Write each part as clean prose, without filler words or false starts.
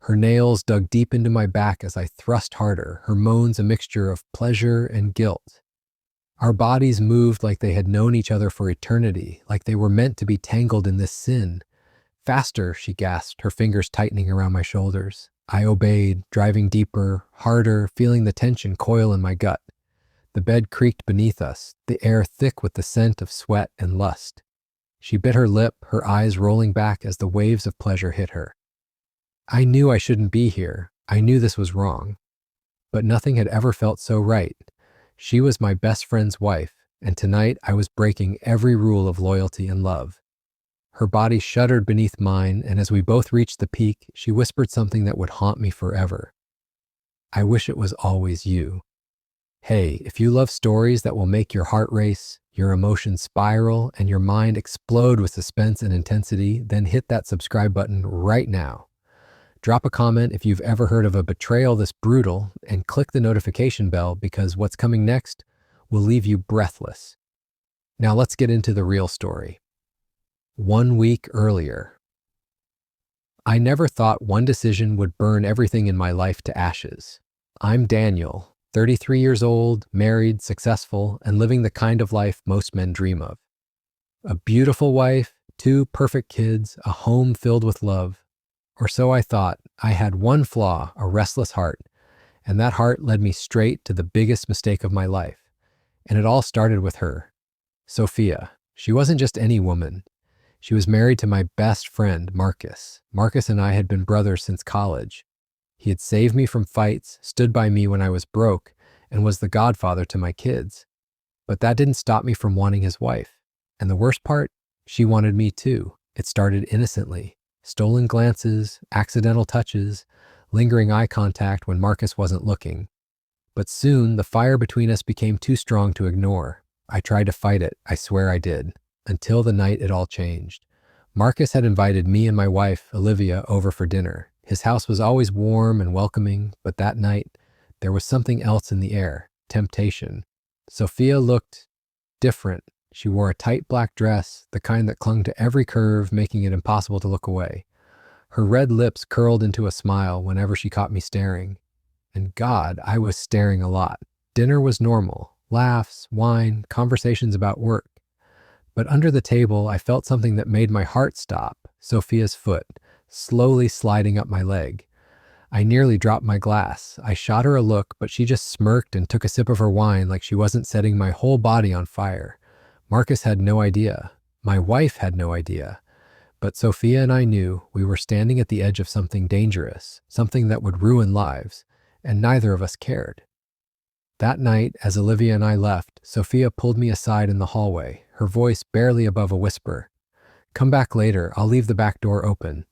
Her nails dug deep into my back as I thrust harder, her moans a mixture of pleasure and guilt. Our bodies moved like they had known each other for eternity, like they were meant to be tangled in this sin. Faster, she gasped, her fingers tightening around my shoulders. I obeyed, driving deeper, harder, feeling the tension coil in my gut. The bed creaked beneath us, the air thick with the scent of sweat and lust. She bit her lip, her eyes rolling back as the waves of pleasure hit her. I knew I shouldn't be here. I knew this was wrong. But nothing had ever felt so right. She was my best friend's wife, and tonight I was breaking every rule of loyalty and love. Her body shuddered beneath mine, and as we both reached the peak, she whispered something that would haunt me forever. I wish it was always you. Hey, if you love stories that will make your heart race, your emotions spiral, and your mind explode with suspense and intensity, then hit that subscribe button right now. Drop a comment if you've ever heard of a betrayal this brutal, and click the notification bell because what's coming next will leave you breathless. Now let's get into the real story. 1 week earlier. I never thought one decision would burn everything in my life to ashes. I'm Daniel, 33 years old, married, successful, and living the kind of life most men dream of. A beautiful wife, 2 perfect kids, a home filled with love. Or so I thought. I had one flaw, a restless heart, and that heart led me straight to the biggest mistake of my life. And it all started with her, Sophia. She wasn't just any woman. She was married to my best friend, Marcus. Marcus and I had been brothers since college. He had saved me from fights, stood by me when I was broke, and was the godfather to my kids. But that didn't stop me from wanting his wife. And the worst part, she wanted me too. It started innocently. Stolen glances, accidental touches, lingering eye contact when Marcus wasn't looking. But soon, the fire between us became too strong to ignore. I tried to fight it, I swear I did, until the night it all changed. Marcus had invited me and my wife, Olivia, over for dinner. His house was always warm and welcoming, but that night, there was something else in the air, temptation. Sophia looked different. She wore a tight black dress, the kind that clung to every curve, making it impossible to look away. Her red lips curled into a smile whenever she caught me staring. And God, I was staring a lot. Dinner was normal. Laughs, wine, conversations about work. But under the table, I felt something that made my heart stop. Sophia's foot, slowly sliding up my leg. I nearly dropped my glass. I shot her a look, but she just smirked and took a sip of her wine like she wasn't setting my whole body on fire. Marcus had no idea. My wife had no idea. But Sophia and I knew we were standing at the edge of something dangerous, something that would ruin lives, and neither of us cared. That night, as Olivia and I left, Sophia pulled me aside in the hallway, her voice barely above a whisper. "Come back later, I'll leave the back door open."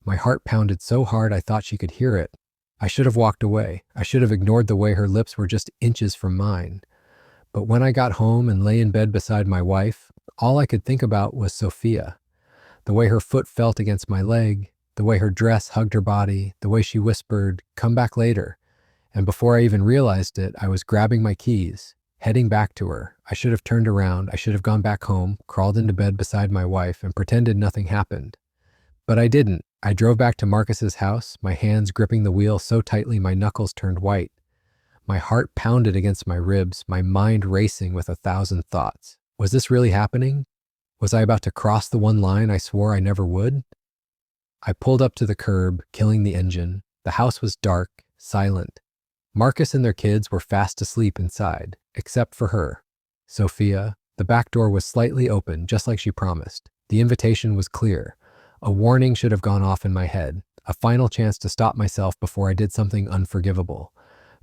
My heart pounded so hard I thought she could hear it. I should have walked away. I should have ignored the way her lips were just inches from mine. But when I got home and lay in bed beside my wife, all I could think about was Sophia. The way her foot felt against my leg, the way her dress hugged her body, the way she whispered, "Come back later." And before I even realized it, I was grabbing my keys, heading back to her. I should have turned around, I should have gone back home, crawled into bed beside my wife, and pretended nothing happened. But I didn't. I drove back to Marcus's house, my hands gripping the wheel so tightly my knuckles turned white. My heart pounded against my ribs, my mind racing with 1,000 thoughts. Was this really happening? Was I about to cross the one line I swore I never would? I pulled up to the curb, killing the engine. The house was dark, silent. Marcus and their kids were fast asleep inside, except for her. Sophia. The back door was slightly open, just like she promised. The invitation was clear. A warning should have gone off in my head, a final chance to stop myself before I did something unforgivable.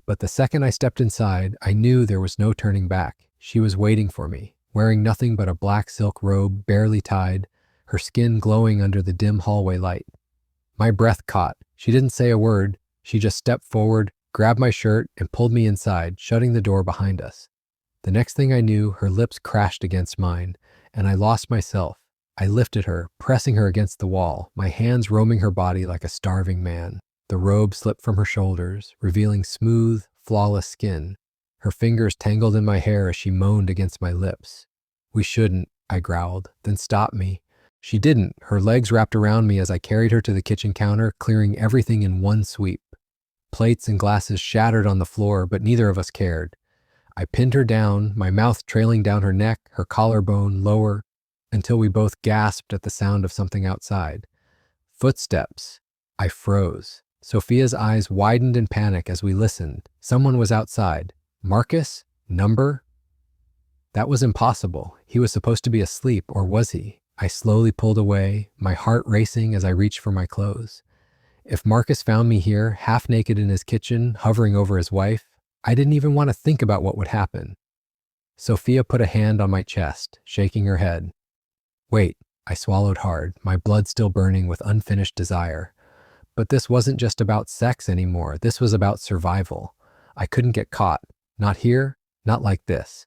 But the second I stepped inside, I knew there was no turning back. She was waiting for me, wearing nothing but a black silk robe, barely tied, her skin glowing under the dim hallway light. My breath caught. She didn't say a word. She just stepped forward, grabbed my shirt, and pulled me inside, shutting the door behind us. The next thing I knew, her lips crashed against mine, and I lost myself. I lifted her, pressing her against the wall, my hands roaming her body like a starving man. The robe slipped from her shoulders, revealing smooth, flawless skin. Her fingers tangled in my hair as she moaned against my lips. "We shouldn't," I growled. "Then stop me." She didn't. Her legs wrapped around me as I carried her to the kitchen counter, clearing everything in one sweep. Plates and glasses shattered on the floor, but neither of us cared. I pinned her down, my mouth trailing down her neck, her collarbone lower, until we both gasped at the sound of something outside. Footsteps. I froze. Sophia's eyes widened in panic as we listened. Someone was outside. Marcus? Number? That was impossible. He was supposed to be asleep, or was he? I slowly pulled away, my heart racing as I reached for my clothes. If Marcus found me here, half naked in his kitchen, hovering over his wife, I didn't even want to think about what would happen. Sophia put a hand on my chest, shaking her head. Wait, I swallowed hard, my blood still burning with unfinished desire. But this wasn't just about sex anymore. This was about survival. I couldn't get caught. Not here, not like this.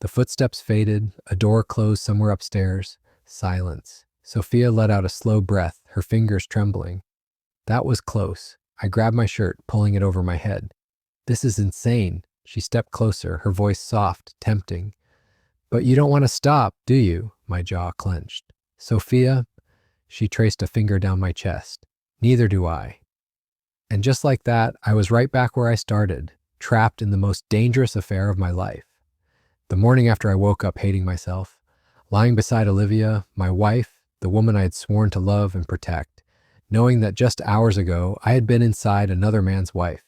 The footsteps faded, a door closed somewhere upstairs. Silence. Sophia let out a slow breath, her fingers trembling. That was close. I grabbed my shirt, pulling it over my head. This is insane. She stepped closer, her voice soft, tempting. But you don't want to stop, do you? My jaw clenched. Sophia, she traced a finger down my chest. Neither do I. And just like that, I was right back where I started, trapped in the most dangerous affair of my life. The morning after I woke up hating myself, lying beside Olivia, my wife, the woman I had sworn to love and protect, knowing that just hours ago I had been inside another man's wife.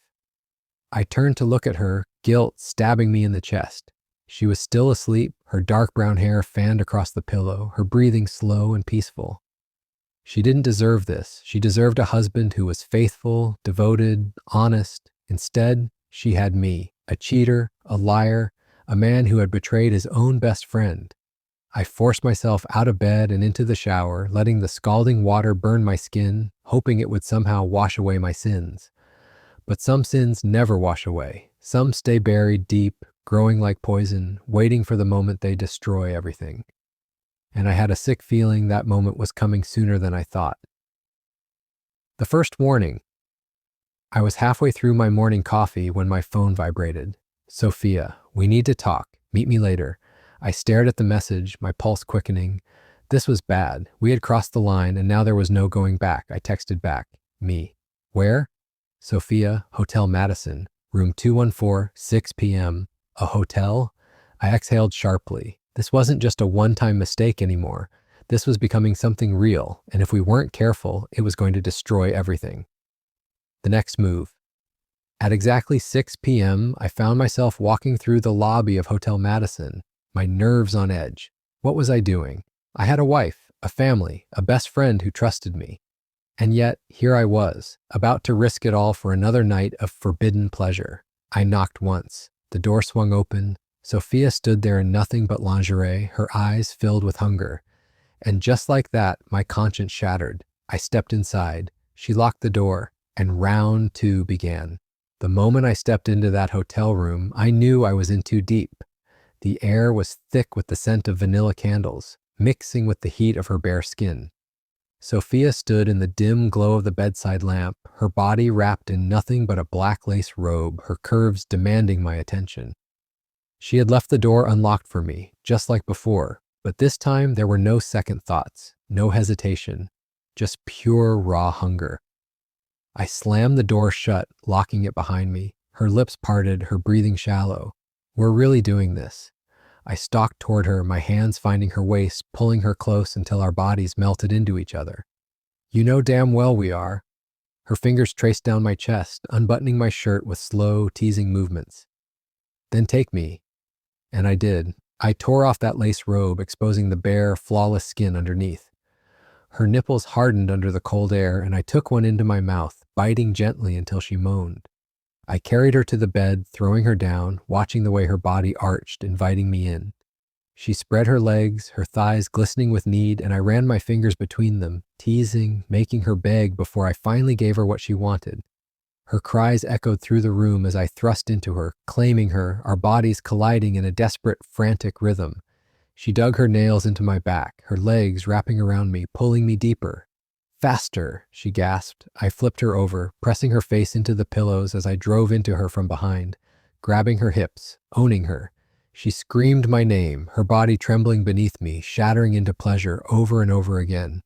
I turned to look at her, guilt stabbing me in the chest. She was still asleep, her dark brown hair fanned across the pillow, her breathing slow and peaceful. She didn't deserve this. She deserved a husband who was faithful, devoted, honest. Instead, she had me, a cheater, a liar, a man who had betrayed his own best friend. I forced myself out of bed and into the shower, letting the scalding water burn my skin, hoping it would somehow wash away my sins. But some sins never wash away. Some stay buried deep, growing like poison, waiting for the moment they destroy everything. And I had a sick feeling that moment was coming sooner than I thought. The first warning. I was halfway through my morning coffee when my phone vibrated. Sophia, we need to talk. Meet me later. I stared at the message, my pulse quickening. This was bad. We had crossed the line and now there was no going back. I texted back. Me. Where? Sophia, Hotel Madison, room 214, 6 p.m. A hotel? I exhaled sharply. This wasn't just a one-time mistake anymore. This was becoming something real, and if we weren't careful, it was going to destroy everything. The next move. At exactly 6 p.m., I found myself walking through the lobby of Hotel Madison, my nerves on edge. What was I doing? I had a wife, a family, a best friend who trusted me. And yet, here I was, about to risk it all for another night of forbidden pleasure. I knocked once. The door swung open. Sophia stood there in nothing but lingerie, her eyes filled with hunger. And just like that, my conscience shattered. I stepped inside. She locked the door, and round two began. The moment I stepped into that hotel room, I knew I was in too deep. The air was thick with the scent of vanilla candles, mixing with the heat of her bare skin. Sophia stood in the dim glow of the bedside lamp, her body wrapped in nothing but a black lace robe, her curves demanding my attention. She had left the door unlocked for me, just like before, but this time there were no second thoughts, no hesitation, just pure raw hunger. I slammed the door shut, locking it behind me, her lips parted, her breathing shallow. We're really doing this. I stalked toward her, my hands finding her waist, pulling her close until our bodies melted into each other. You know damn well we are. Her fingers traced down my chest, unbuttoning my shirt with slow, teasing movements. Then take me. And I did. I tore off that lace robe, exposing the bare, flawless skin underneath. Her nipples hardened under the cold air, and I took one into my mouth, biting gently until she moaned. I carried her to the bed, throwing her down, watching the way her body arched, inviting me in. She spread her legs, her thighs glistening with need, and I ran my fingers between them, teasing, making her beg before I finally gave her what she wanted. Her cries echoed through the room as I thrust into her, claiming her, our bodies colliding in a desperate, frantic rhythm. She dug her nails into my back, her legs wrapping around me, pulling me deeper. Faster, she gasped. I flipped her over, pressing her face into the pillows as I drove into her from behind, grabbing her hips, owning her. She screamed my name, her body trembling beneath me, shattering into pleasure over and over again.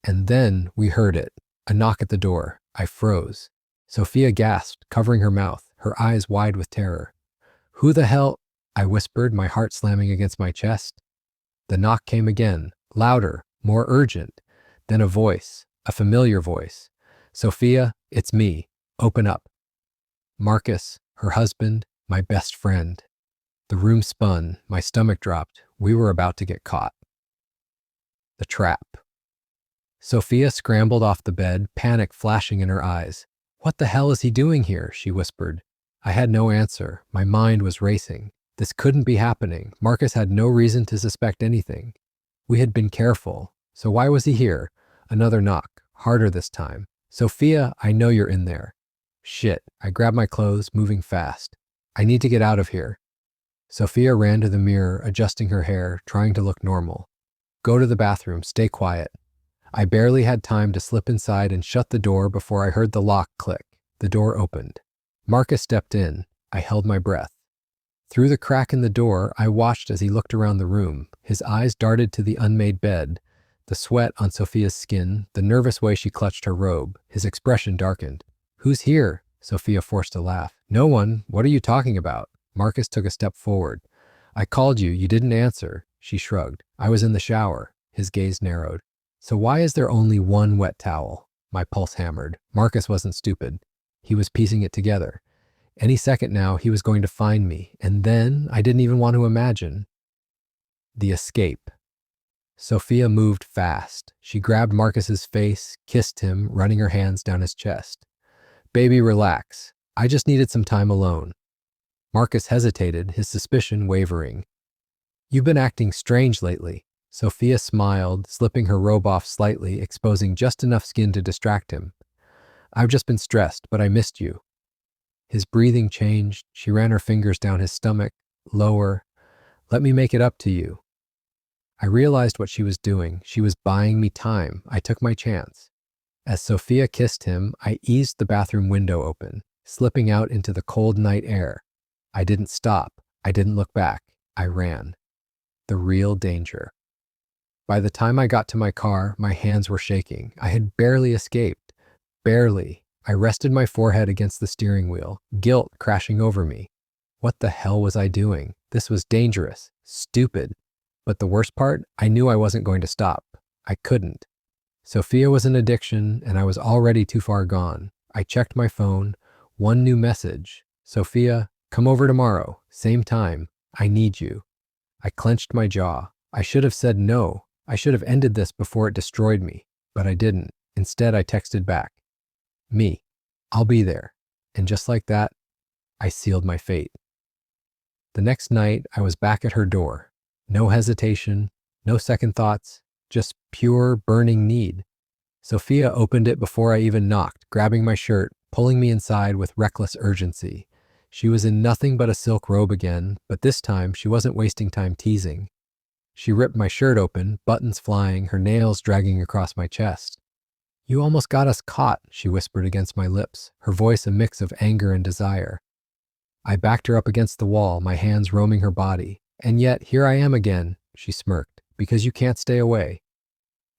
And then we heard it, a knock at the door. I froze. Sophia gasped, covering her mouth, her eyes wide with terror. "Who the hell?" I whispered, my heart slamming against my chest. The knock came again, louder, more urgent. Then a voice, a familiar voice. "Sophia, it's me. Open up." Marcus, her husband, my best friend. The room spun, my stomach dropped. We were about to get caught. The trap. Sophia scrambled off the bed, panic flashing in her eyes. "What the hell is he doing here?" she whispered. I had no answer. My mind was racing. This couldn't be happening. Marcus had no reason to suspect anything. We had been careful. So why was he here? Another knock, harder this time. "Sophia, I know you're in there." Shit. I grabbed my clothes, moving fast. "I need to get out of here." Sophia ran to the mirror, adjusting her hair, trying to look normal. "Go to the bathroom. Stay quiet." I barely had time to slip inside and shut the door before I heard the lock click. The door opened. Marcus stepped in. I held my breath. Through the crack in the door, I watched as he looked around the room. His eyes darted to the unmade bed, the sweat on Sophia's skin, the nervous way she clutched her robe. His expression darkened. "Who's here?" Sophia forced a laugh. "No one. What are you talking about?" Marcus took a step forward. "I called you. You didn't answer." She shrugged. "I was in the shower." His gaze narrowed. "So why is there only one wet towel?" My pulse hammered. Marcus wasn't stupid. He was piecing it together. Any second now, he was going to find me, and then I didn't even want to imagine. The escape. Sophia moved fast. She grabbed Marcus's face, kissed him, running her hands down his chest. "Baby, relax. I just needed some time alone." Marcus hesitated, his suspicion wavering. "You've been acting strange lately." Sophia smiled, slipping her robe off slightly, exposing just enough skin to distract him. "I've just been stressed, but I missed you." His breathing changed. She ran her fingers down his stomach, lower. "Let me make it up to you." I realized what she was doing. She was buying me time. I took my chance. As Sophia kissed him, I eased the bathroom window open, slipping out into the cold night air. I didn't stop. I didn't look back. I ran. The real danger. By the time I got to my car, my hands were shaking. I had barely escaped. Barely. I rested my forehead against the steering wheel, guilt crashing over me. What the hell was I doing? This was dangerous, stupid. But the worst part, I knew I wasn't going to stop. I couldn't. Sophia was an addiction, and I was already too far gone. I checked my phone. One new message. "Sophia, come over tomorrow. Same time. I need you." I clenched my jaw. I should have said no. I should have ended this before it destroyed me. But I didn't. Instead, I texted back. "Me. I'll be there." And just like that, I sealed my fate. The next night, I was back at her door. No hesitation, no second thoughts, just pure, burning need. Sophia opened it before I even knocked, grabbing my shirt, pulling me inside with reckless urgency. She was in nothing but a silk robe again, but this time she wasn't wasting time teasing. She ripped my shirt open, buttons flying, her nails dragging across my chest. "You almost got us caught," she whispered against my lips, her voice a mix of anger and desire. I backed her up against the wall, my hands roaming her body. "And yet, here I am again," she smirked, "because you can't stay away."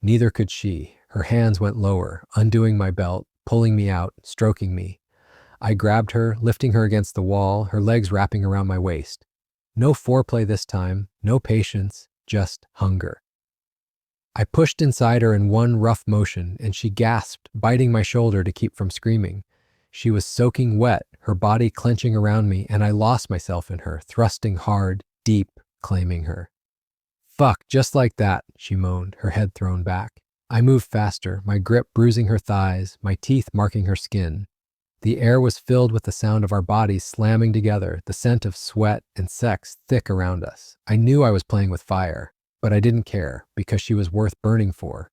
Neither could she. Her hands went lower, undoing my belt, pulling me out, stroking me. I grabbed her, lifting her against the wall, her legs wrapping around my waist. No foreplay this time, no patience, just hunger. I pushed inside her in one rough motion, and she gasped, biting my shoulder to keep from screaming. She was soaking wet, her body clenching around me, and I lost myself in her, thrusting hard, deep, claiming her. "Fuck, just like that," she moaned, her head thrown back. I moved faster, my grip bruising her thighs, my teeth marking her skin. The air was filled with the sound of our bodies slamming together, the scent of sweat and sex thick around us. I knew I was playing with fire, but I didn't care, because she was worth burning for.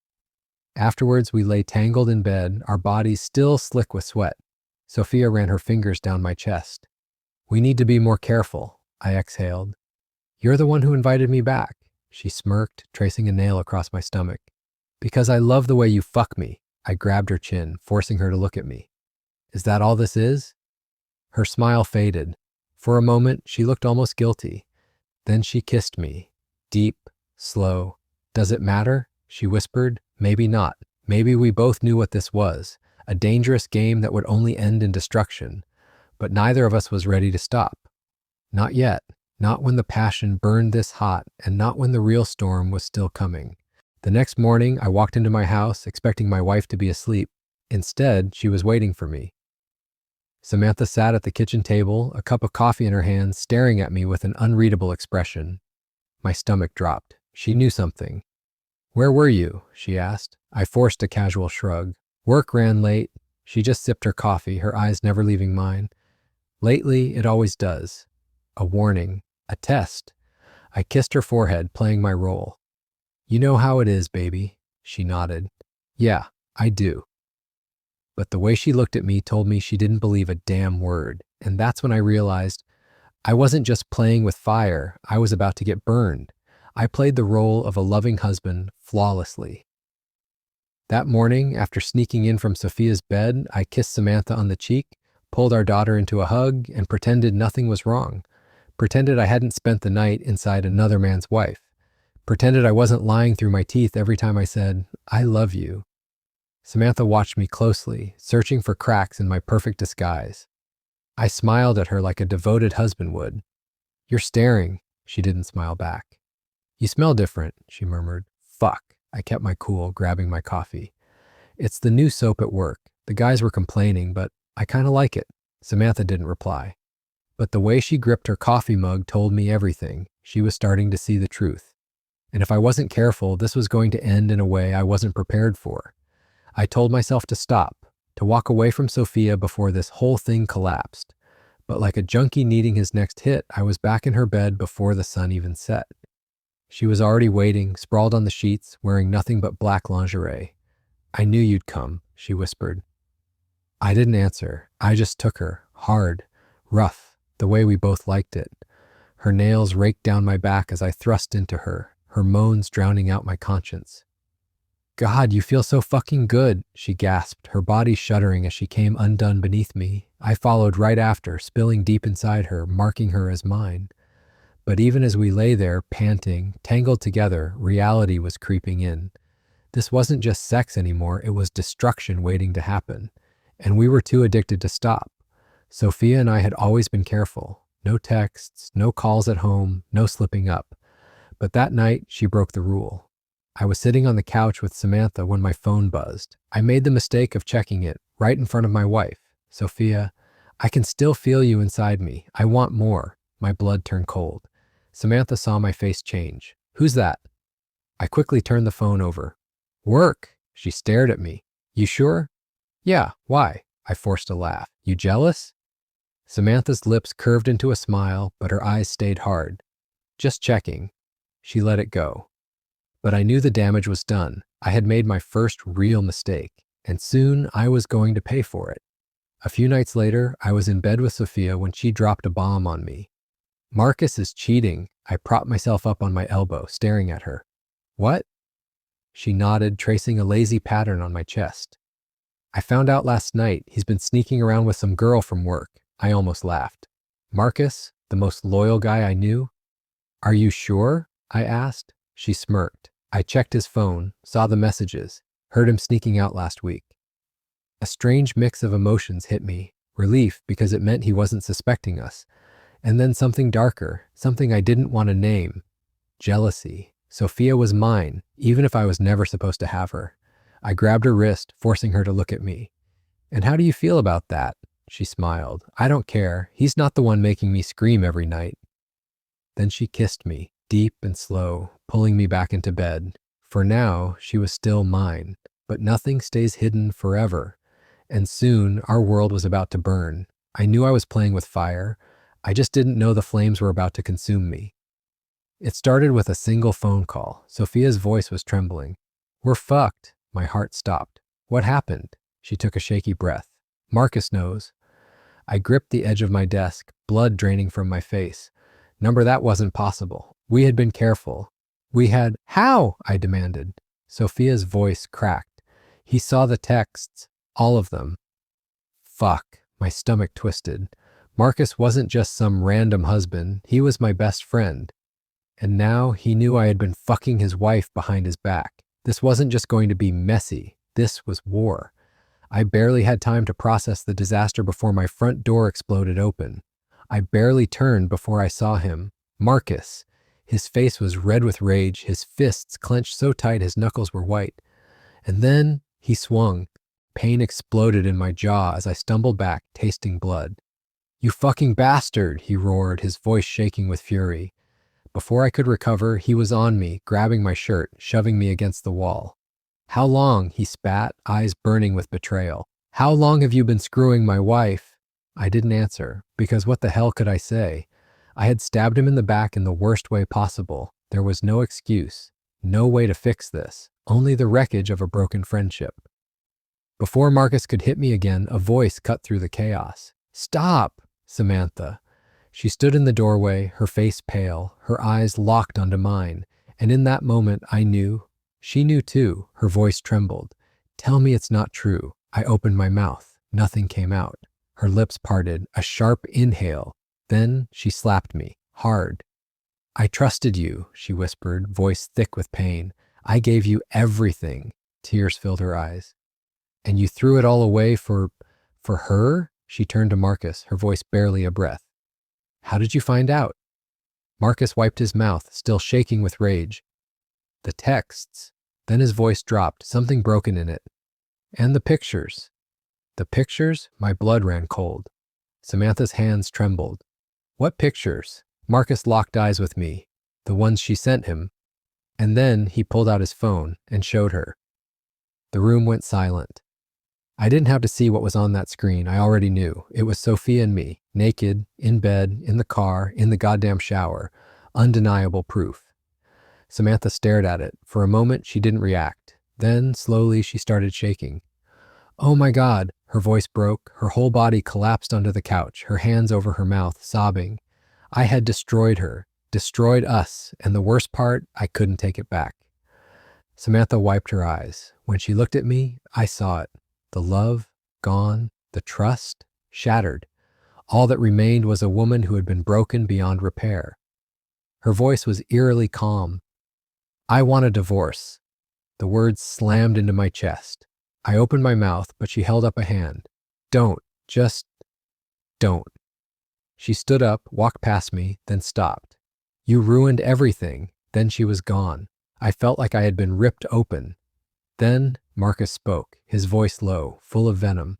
Afterwards, we lay tangled in bed, our bodies still slick with sweat. Sophia ran her fingers down my chest. "We need to be more careful," I exhaled. "You're the one who invited me back," she smirked, tracing a nail across my stomach. "Because I love the way you fuck me." I grabbed her chin, forcing her to look at me. "Is that all this is?" Her smile faded. For a moment, she looked almost guilty. Then she kissed me. Deep, slow. Does it matter? She whispered. Maybe not. Maybe we both knew what this was, a dangerous game that would only end in destruction. But neither of us was ready to stop. Not yet. Not when the passion burned this hot, and not when the real storm was still coming. The next morning, I walked into my house expecting my wife to be asleep. Instead, she was waiting for me. Samantha sat at the kitchen table, a cup of coffee in her hands, staring at me with an unreadable expression. My stomach dropped. She knew something. "Where were you?" she asked. I forced a casual shrug. "Work ran late." She just sipped her coffee, her eyes never leaving mine. "Lately, it always does." A warning. A test. I kissed her forehead, playing my role. "You know how it is, baby." She nodded. "Yeah, I do." But the way she looked at me told me she didn't believe a damn word. And that's when I realized I wasn't just playing with fire, I was about to get burned. I played the role of a loving husband flawlessly. That morning, after sneaking in from Sophia's bed, I kissed Samantha on the cheek, pulled our daughter into a hug, and pretended nothing was wrong. Pretended I hadn't spent the night inside another man's wife. Pretended I wasn't lying through my teeth every time I said, "I love you." Samantha watched me closely, searching for cracks in my perfect disguise. I smiled at her like a devoted husband would. "You're staring." She didn't smile back. "You smell different," she murmured. "Fuck." I kept my cool, grabbing my coffee. "It's the new soap at work. The guys were complaining, but I kind of like it." Samantha didn't reply. But the way she gripped her coffee mug told me everything. She was starting to see the truth. And if I wasn't careful, this was going to end in a way I wasn't prepared for. I told myself to stop, to walk away from Sophia before this whole thing collapsed. But like a junkie needing his next hit, I was back in her bed before the sun even set. She was already waiting, sprawled on the sheets, wearing nothing but black lingerie. "I knew you'd come," she whispered. I didn't answer. I just took her, hard, rough, the way we both liked it. Her nails raked down my back as I thrust into her, her moans drowning out my conscience. "God, you feel so fucking good," she gasped, her body shuddering as she came undone beneath me. I followed right after, spilling deep inside her, marking her as mine. But even as we lay there, panting, tangled together, reality was creeping in. This wasn't just sex anymore, it was destruction waiting to happen. And we were too addicted to stop. Sophia and I had always been careful. No texts, no calls at home, no slipping up. But that night, she broke the rule. I was sitting on the couch with Samantha when my phone buzzed. I made the mistake of checking it right in front of my wife. "Sophia, I can still feel you inside me. I want more." My blood turned cold. Samantha saw my face change. "Who's that?" I quickly turned the phone over. "Work." She stared at me. "You sure?" "Yeah, why?" I forced a laugh. "You jealous?" Samantha's lips curved into a smile, but her eyes stayed hard. "Just checking." She let it go. But I knew the damage was done. I had made my first real mistake, and soon I was going to pay for it. A few nights later, I was in bed with Sophia when she dropped a bomb on me. "Marcus is cheating." I propped myself up on my elbow, staring at her. "What?" She nodded, tracing a lazy pattern on my chest. "I found out last night he's been sneaking around with some girl from work." I almost laughed. "Marcus, the most loyal guy I knew?" "Are you sure?" I asked. She smirked. I checked his phone, saw the messages, heard him sneaking out last week. A strange mix of emotions hit me. Relief because it meant he wasn't suspecting us. And then something darker, something I didn't want to name. Jealousy. Sophia was mine, even if I was never supposed to have her. I grabbed her wrist, forcing her to look at me. "And how do you feel about that?" She smiled. "I don't care. He's not the one making me scream every night." Then she kissed me, deep and slow, pulling me back into bed. For now, she was still mine. But nothing stays hidden forever. And soon, our world was about to burn. I knew I was playing with fire. I just didn't know the flames were about to consume me. It started with a single phone call. Sophia's voice was trembling. "We're fucked." My heart stopped. "What happened?" She took a shaky breath. "Marcus knows." I gripped the edge of my desk, blood draining from my face. Number, that wasn't possible. We had been careful. We had— "How?" I demanded. Sophia's voice cracked. "He saw the texts. All of them." Fuck. My stomach twisted. Marcus wasn't just some random husband. He was my best friend. And now he knew I had been fucking his wife behind his back. This wasn't just going to be messy. This was war. I barely had time to process the disaster before my front door exploded open. I barely turned before I saw him. Marcus. His face was red with rage, his fists clenched so tight his knuckles were white. And then he swung. Pain exploded in my jaw as I stumbled back, tasting blood. "You fucking bastard," he roared, his voice shaking with fury. Before I could recover, he was on me, grabbing my shirt, shoving me against the wall. "How long?" he spat, eyes burning with betrayal. "How long have you been screwing my wife?" I didn't answer, because what the hell could I say? I had stabbed him in the back in the worst way possible. There was no excuse, no way to fix this, only the wreckage of a broken friendship. Before Marcus could hit me again, a voice cut through the chaos. "Stop!" Samantha. She stood in the doorway, her face pale, her eyes locked onto mine, and in that moment I knew. She knew too, her voice trembled. "Tell me it's not true." I opened my mouth. Nothing came out. Her lips parted, a sharp inhale. Then she slapped me, hard. "I trusted you," she whispered, voice thick with pain. "I gave you everything." Tears filled her eyes. "And you threw it all away for her?" She turned to Marcus, her voice barely a breath. "How did you find out?" Marcus wiped his mouth, still shaking with rage. "The texts." Then his voice dropped, something broken in it. "And the pictures." "The pictures?" My blood ran cold. Samantha's hands trembled. "What pictures?" Marcus locked eyes with me. "The ones she sent him." And then he pulled out his phone and showed her. The room went silent. I didn't have to see what was on that screen. I already knew. It was Sophia and me, naked, in bed, in the car, in the goddamn shower. Undeniable proof. Samantha stared at it. For a moment, she didn't react. Then, slowly, she started shaking. "Oh my God!" Her voice broke. Her whole body collapsed onto the couch, her hands over her mouth, sobbing. I had destroyed her, destroyed us, and the worst part, I couldn't take it back. Samantha wiped her eyes. When she looked at me, I saw it. The love, gone. The trust, shattered. All that remained was a woman who had been broken beyond repair. Her voice was eerily calm. "I want a divorce." The words slammed into my chest. I opened my mouth, but she held up a hand. "Don't. Just don't." She stood up, walked past me, then stopped. "You ruined everything." Then she was gone. I felt like I had been ripped open. Then Marcus spoke, his voice low, full of venom.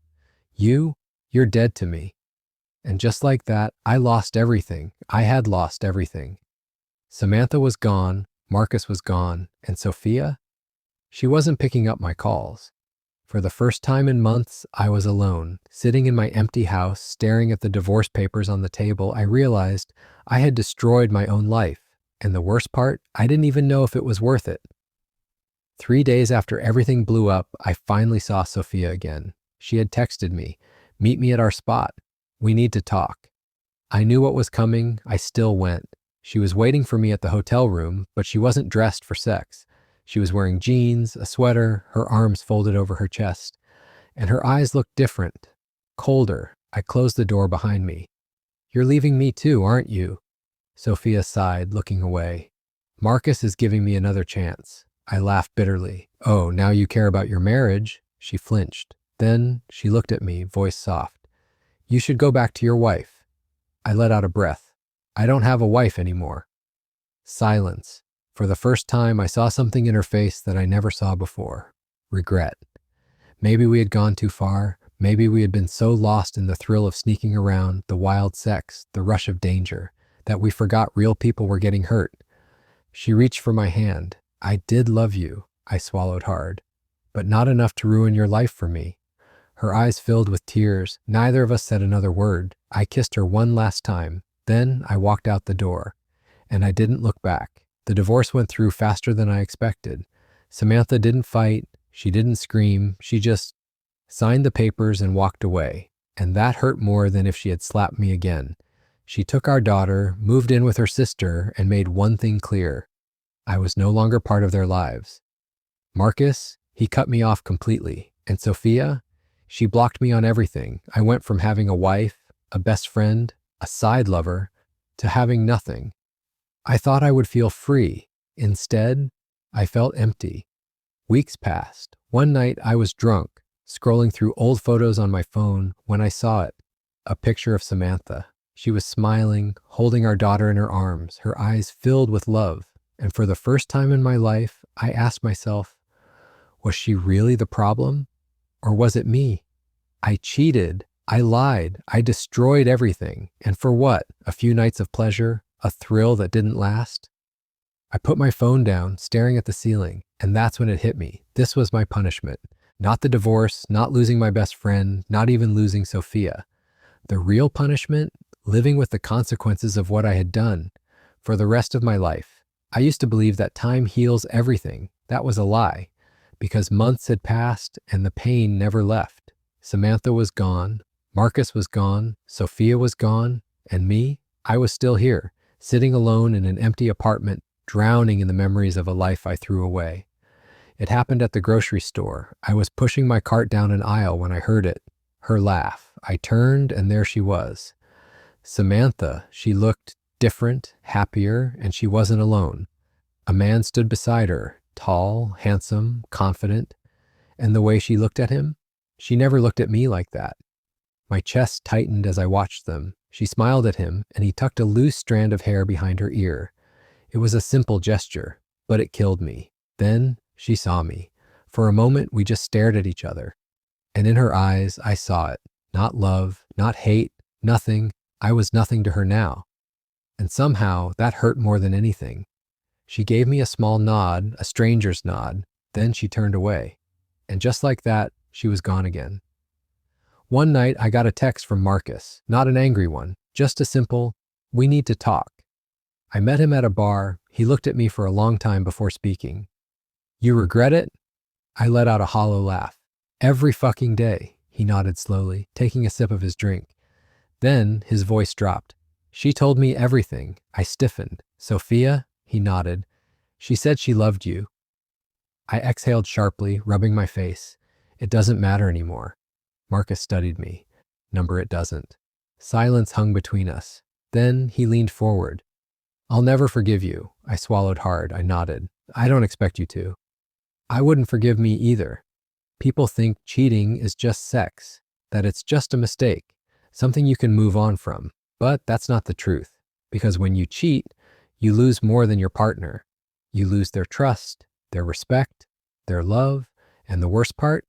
You're dead to me." And just like that, I lost everything. I had lost everything. Samantha was gone, Marcus was gone, and Sophia? She wasn't picking up my calls. For the first time in months, I was alone. Sitting in my empty house, staring at the divorce papers on the table, I realized I had destroyed my own life. And the worst part, I didn't even know if it was worth it. 3 days after everything blew up, I finally saw Sophia again. She had texted me, "Meet me at our spot. We need to talk." I knew what was coming. I still went. She was waiting for me at the hotel room, but she wasn't dressed for sex. She was wearing jeans, a sweater, her arms folded over her chest, and her eyes looked different, colder. I closed the door behind me. "You're leaving me too, aren't you?" Sophia sighed, looking away. "Marcus is giving me another chance." I laughed bitterly. "Oh, now you care about your marriage?" She flinched. Then she looked at me, voice soft. "You should go back to your wife." I let out a breath. "I don't have a wife anymore." Silence. For the first time, I saw something in her face that I never saw before. Regret. Maybe we had gone too far. Maybe we had been so lost in the thrill of sneaking around, the wild sex, the rush of danger, that we forgot real people were getting hurt. She reached for my hand. "I did love you," I swallowed hard, "but not enough to ruin your life for me." Her eyes filled with tears. Neither of us said another word. I kissed her one last time. Then I walked out the door, and I didn't look back. The divorce went through faster than I expected. Samantha didn't fight. She didn't scream. She just signed the papers and walked away. And that hurt more than if she had slapped me again. She took our daughter, moved in with her sister, and made one thing clear. I was no longer part of their lives. Marcus, he cut me off completely. And Sophia, she blocked me on everything. I went from having a wife, a best friend, a side lover, to having nothing. I thought I would feel free. Instead, I felt empty. Weeks passed. One night I was drunk, scrolling through old photos on my phone when I saw it. A picture of Samantha. She was smiling, holding our daughter in her arms, her eyes filled with love. And for the first time in my life, I asked myself, was she really the problem? Or was it me? I cheated. I lied. I destroyed everything. And for what? A few nights of pleasure? A thrill that didn't last? I put my phone down, staring at the ceiling, and that's when it hit me. This was my punishment. Not the divorce, not losing my best friend, not even losing Sophia. The real punishment? Living with the consequences of what I had done for the rest of my life. I used to believe that time heals everything. That was a lie, because months had passed and the pain never left. Samantha was gone, Marcus was gone, Sophia was gone, and me, I was still here, sitting alone in an empty apartment, drowning in the memories of a life I threw away. It happened at the grocery store. I was pushing my cart down an aisle when I heard it, her laugh. I turned and there she was. Samantha, she looked different, happier, and she wasn't alone. A man stood beside her, tall, handsome, confident, and the way she looked at him, she never looked at me like that. My chest tightened as I watched them. She smiled at him, and he tucked a loose strand of hair behind her ear. It was a simple gesture, but it killed me. Then she saw me. For a moment, we just stared at each other. And in her eyes, I saw it. Not love, not hate, nothing. I was nothing to her now. And somehow, that hurt more than anything. She gave me a small nod, a stranger's nod. Then she turned away. And just like that, she was gone again. One night, I got a text from Marcus. Not an angry one, just a simple, "We need to talk." I met him at a bar. He looked at me for a long time before speaking. "You regret it?" I let out a hollow laugh. "Every fucking day," he nodded slowly, taking a sip of his drink. Then his voice dropped. "She told me everything." I stiffened. "Sophia?" He nodded. "She said she loved you." I exhaled sharply, rubbing my face. "It doesn't matter anymore." Marcus studied me. "Number it doesn't." Silence hung between us. Then he leaned forward. "I'll never forgive you." I swallowed hard. I nodded. "I don't expect you to." "I wouldn't forgive me either. People think cheating is just sex, that it's just a mistake, something you can move on from. But that's not the truth. Because when you cheat, you lose more than your partner. You lose their trust, their respect, their love, and the worst part,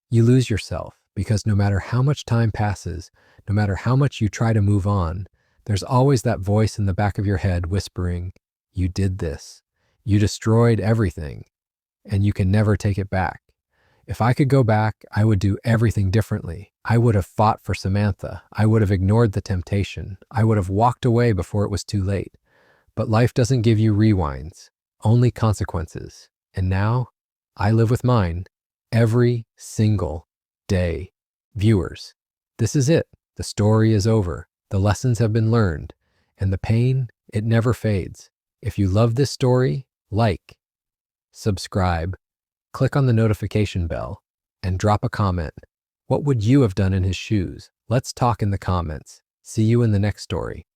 you lose yourself. Because no matter how much time passes, no matter how much you try to move on, there's always that voice in the back of your head whispering, "You did this. You destroyed everything, and you can never take it back." If I could go back, I would do everything differently. I would have fought for Samantha. I would have ignored the temptation. I would have walked away before it was too late. But life doesn't give you rewinds, only consequences. And now, I live with mine every single day. Viewers, this is it. The story is over. The lessons have been learned, and the pain, it never fades. If you love this story, like, subscribe, click on the notification bell, and drop a comment. What would you have done in his shoes? Let's talk in the comments. See you in the next story.